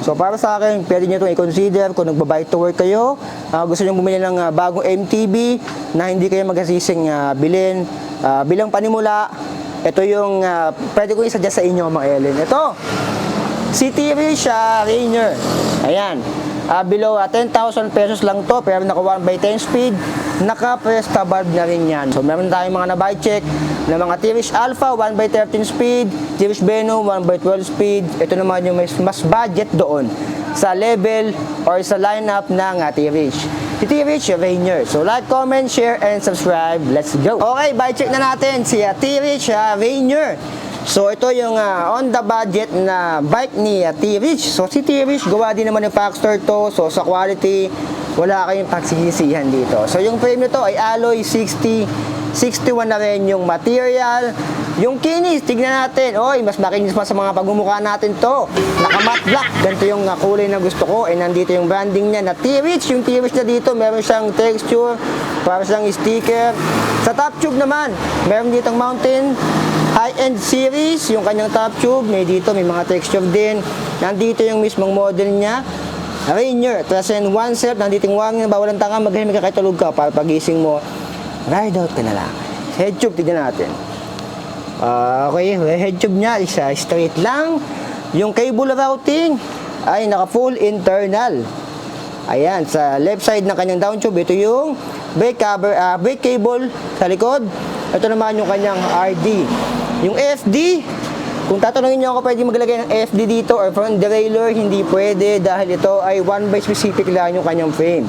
So para sa akin, pwede nyo itong i-consider kung nagba-bike to work kayo, gusto nyo bumili ng bagong MTB na hindi kayo magsising bilhin. Bilang panimula, ito yung pwede ko i-suggest sa inyo mga Ellen. Ito, si T-Reach Rainier. Ayan. Below 10,000 pesos lang to, pero naka 1/10 speed, naka Presta valve na rin yan. So meron tayong mga na-bike check na mga T-Reach Alpha 1/13 speed, T-Reach Venom 1/12 speed. Ito naman yung mas budget doon sa level or sa lineup ng T-Reach. T-Reach Rainier. So like, comment, share, and subscribe. Let's go! Okay, bike check na natin si T-Reach Rainier. So ito yung on the budget na bike ni T-Reach. So si T-Reach gawa din naman ng Paxtor to. So sa quality, wala kayong pagsisisihan dito. So yung frame nito ay alloy 61 na rin yung material. Yung kinis, tignan natin. Oy, mas makinis pa sa mga pagmumukha natin to. Naka matte black. Ganito yung kulay na gusto ko. And nandito yung branding niya na T-Reach. Yung T-Reach na dito, meron siyang texture, para siyang sticker. Sa top tube naman, meron ditong mountain high-end series, yung kanyang top tube, may dito, may mga texture din. Nandito yung mismong model niya, Rainier, 3-in-1 set, nandito yung warning na bawal ang tanga, maghahimik ka kahit tulog ka, para pagising mo, ride out ka na lang. Head tube, tignan natin. Okay, head tube niya, isa straight lang. Yung cable routing, ay naka full internal. Ayan, sa left side ng kanyang down tube, ito yung brake cable sa likod. Ito naman yung kanyang RD. Yung FD, kung tatanungin nyo ako pwede maglagay ng FD dito or front derailleur, hindi pwede dahil ito ay 1x specific lang yung kanyang frame.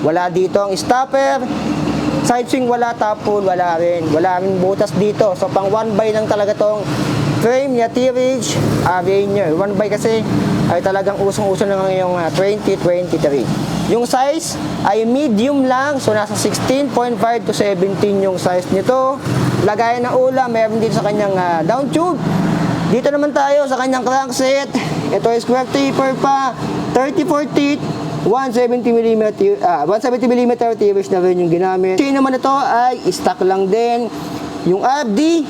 Wala dito ang stopper, side swing wala, top pull wala rin. Wala rin butas dito. So pang 1x lang talaga tong frame niya T-Reach Rainier. 1x kasi ay talagang usong-uso na ngayong 2023. Yung size ay medium lang. So nasa 16.5 to 17 yung size nito. Lagayan ng ulam, meron dito sa kanyang down tube. Dito naman tayo sa kanyang crankset. Ito ay square taper pa, 34 teeth, 170mm T-Reach na rin yung ginamit. Chain naman ito ay stock lang din. Yung RD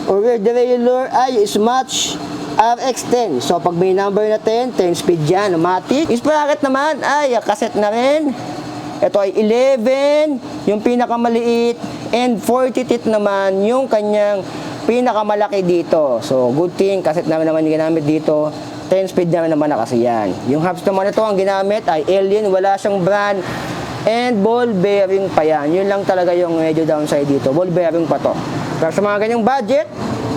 or rear derailleur ay Smash RX10. So pag may number na 10 speed yan, automatic. Yung sprocket naman ay cassette na rin. Ito ay 11, yung pinakamaliit, and 40 teeth naman yung kanyang pinakamalaki dito. So good thing, cassette naman yung ginamit dito. 10 speed naman na kasi yan. Yung hubs naman ito, ang ginamit ay Alien, wala siyang brand, and ball bearing pa yan. Yun lang talaga yung medyo downside dito. Ball bearing pa to. Pero sa mga ganyang budget,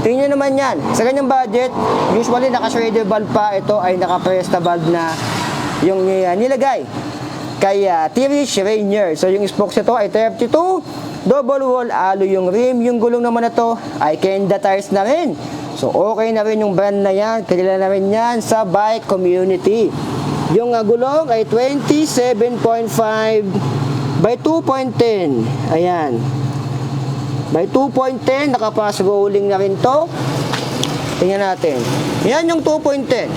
tingnan nyo naman yan. Sa ganyang budget, usually naka-shredder valve pa. Ito ay naka-Presta valve na yung nilagay kay T-Reach Rainier. So yung spokes ito ay 32, double wall alloy yung rim. Yung gulong naman na to ay Kenda tires na rin. So okay na rin yung brand na yan. Kilala na rin yan sa bike community. Yung gulong ay 27.5 by 2.10. Ayan. By 2.10, nakapass rolling na rin to. Tingnan natin. Yan yung 2.10.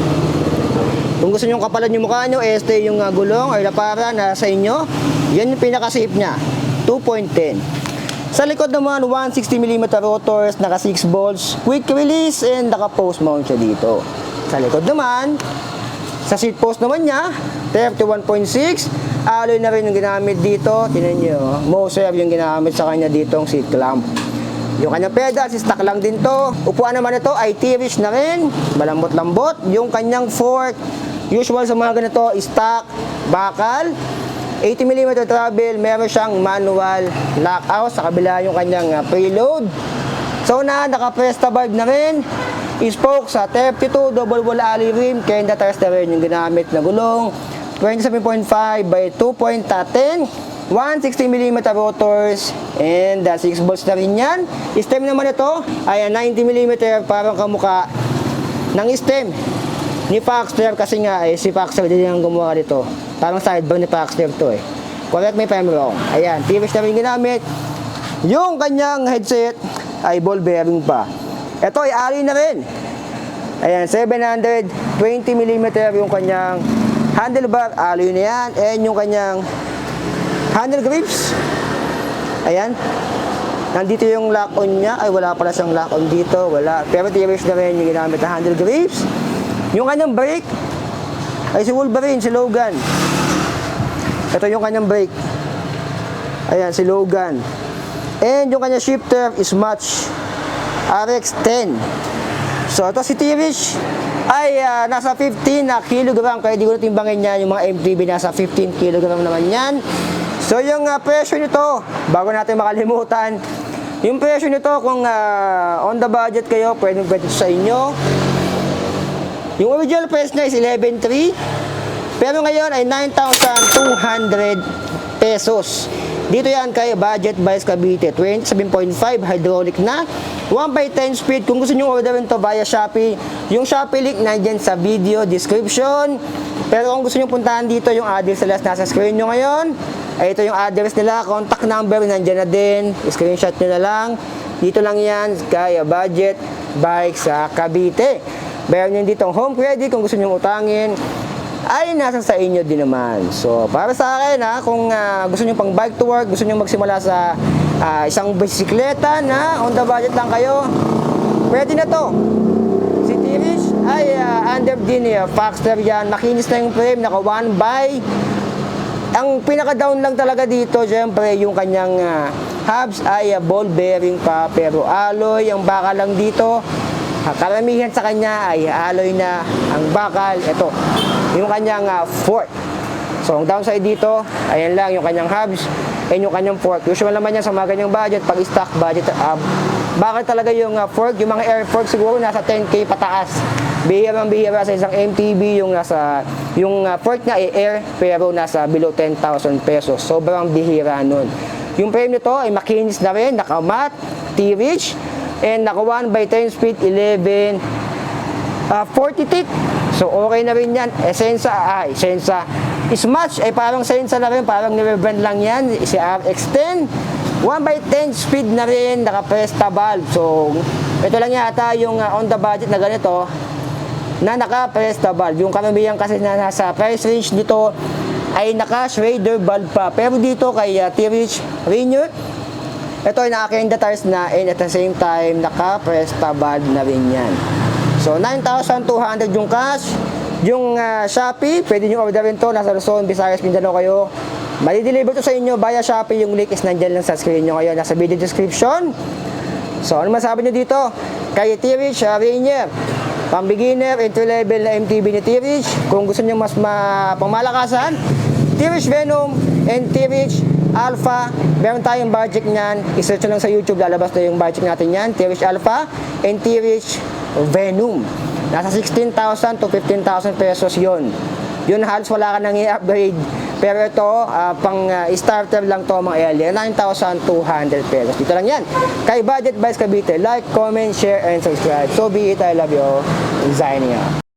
Kung gusto nyo kapalan yung mukha nyo, este yung gulong or lapara na sa inyo, yan yung pinaka-safe nya, 2.10. Sa likod naman, 160mm rotors, naka 6 bolts, quick release, and naka post mount siya dito. Sa likod naman, sa seat post naman nya, 31.6, alloy na rin yung ginamit dito. Tingnan nyo, Moser yung ginamit sa kanya ditong seat clamp. Yung kanyang pedals, stock lang din to. Upuan naman ito ay T-Reach na rin, malambot-lambot. Yung kanyang fork, usual sa mga ganito, stock, bakal, 80mm travel, meron siyang manual lockout. Sa kabila yung kanyang preload. So naka-Presta valve na rin. Spoke sa 32, double wall alloy rim, Kenda tires na rin yung ginamit na gulong. 27.5 by 2.10, 160mm rotors, and 6 volts na rin yan. Stem naman ito ay 90mm, parang kamuka ng stem ni Paxtor, kasi nga si Paxtor din ang gumawa dito. Parang sidebar ni Paxtor to eh. Correct me if I'm wrong. Ayan, T-Reach na rin ginamit. Yung kanyang headset ay ball bearing pa. Ito ay alloy na rin. Ayan, 720mm yung kanyang handlebar, alloy na yan. And yung kanyang handle grips, ayan, nandito yung lock-on niya. Ay, wala pala siyang lock-on dito, wala. Pero T-Reach na rin yung ginamit na handle grips. Yung kanyang brake, Ay, si Wolverine, si Logan. Ito yung kanyang brake. Ayan, si Logan. And yung kanyang shifter is Match RX-10. So, ito si T-Rich ay nasa 15 na kilogram. Kaya di ko na timbangin yan. Yung mga MTB nasa 15 kilogram naman yan. So, yung presyo nito, bago natin makalimutan, yung presyo nito, kung on the budget kayo, pwedeng sa inyo. Yung original price niya is 11,300. Pero ngayon ay 9,200 pesos. Dito yan kay Budget Buys Cavite. 27.5 hydraulic na. 1x10 speed. Kung gusto nyo orderin to via Shopee, yung Shopee link nandyan sa video description. Pero kung gusto nyo puntahan dito, yung address nila nasa screen nyo ngayon. Ay ito yung address nila. Contact number nandyan na din. Screenshot nyo na lang. Dito lang yan kay Budget Buys sa Cavite. Meron nyo ditong home credit kung gusto nyo utangin. Ay nasa sa inyo din naman. So, para sa akin kung gusto niyo pang bike to work, gusto niyo magsimula sa isang bisikleta na on the budget lang kayo, pwede na to. Si T-Rich ay under din Factor yan. Makinis na yung frame, naka 1x. Ang pinaka-down lang talaga dito, syempre, yung kanyang hubs ay ball bearing pa, pero alloy. Ang bakal lang dito, karamihan sa kanya ay alloy na ang bakal. Ito, yung kanyang fork. So, ang downside dito, ayan lang, yung kanyang hubs, and yung kanyang fork. Usual naman yan sa mga ganyang budget, pag stock budget, bakal talaga yung fork, yung mga air fork siguro nasa 10K pataas. Bihirang-bihira sa isang MTB, yung fork niya ay air, pero nasa below 10,000 pesos. Sobrang bihira nun. Yung frame nito ay makinis na rin, naka-matte, T-Rich, and naka 1x10 speed, 11, 40 teeth. So, okay na rin yan. Sensa. Smash, ay parang Sensa na rin. Parang nire-brand lang yan. Si RX-10. 1x10 speed na rin. Naka-Presta valve. So, ito lang yata yung on the budget na ganito na naka-Presta valve. Yung karamihan kasi na nasa price range nito ay naka-Schrader valve pa. Pero dito kay T-Rich Rainier, ito ay naka-Kenda tires na, and at the same time, naka-Presta valve na rin yan. So, 9,200 yung cash. Yung Shopee, pwede nyo orderin to. Nasa Luzon, Visayas, Mindanao kayo. Mali-deliver to sa inyo via Shopee. Yung link is nandyan lang sa screen nyo ngayon. Nasa video description. So, ano masabi nyo dito? Kay T-Rich Rainier, pang beginner, entry level na MTB ni T-Rich. Kung gusto nyo mas pangmalakasan, T-Rich Venom and T-Rich Alpha, meron tayong budget nyan. I-search lang sa YouTube, lalabas na yung budget natin yan. T-Rich Alpha and T-Rich Venom. Nasa 16,000 to 15,000 pesos yun. Yun halos wala ka nang i-upgrade. Pero ito, pang starter lang to mga earlier, 9,200 pesos. Dito lang yan. Kay Budget Buys Cavite, like, comment, share, and subscribe. So be it, I love you. Signing out.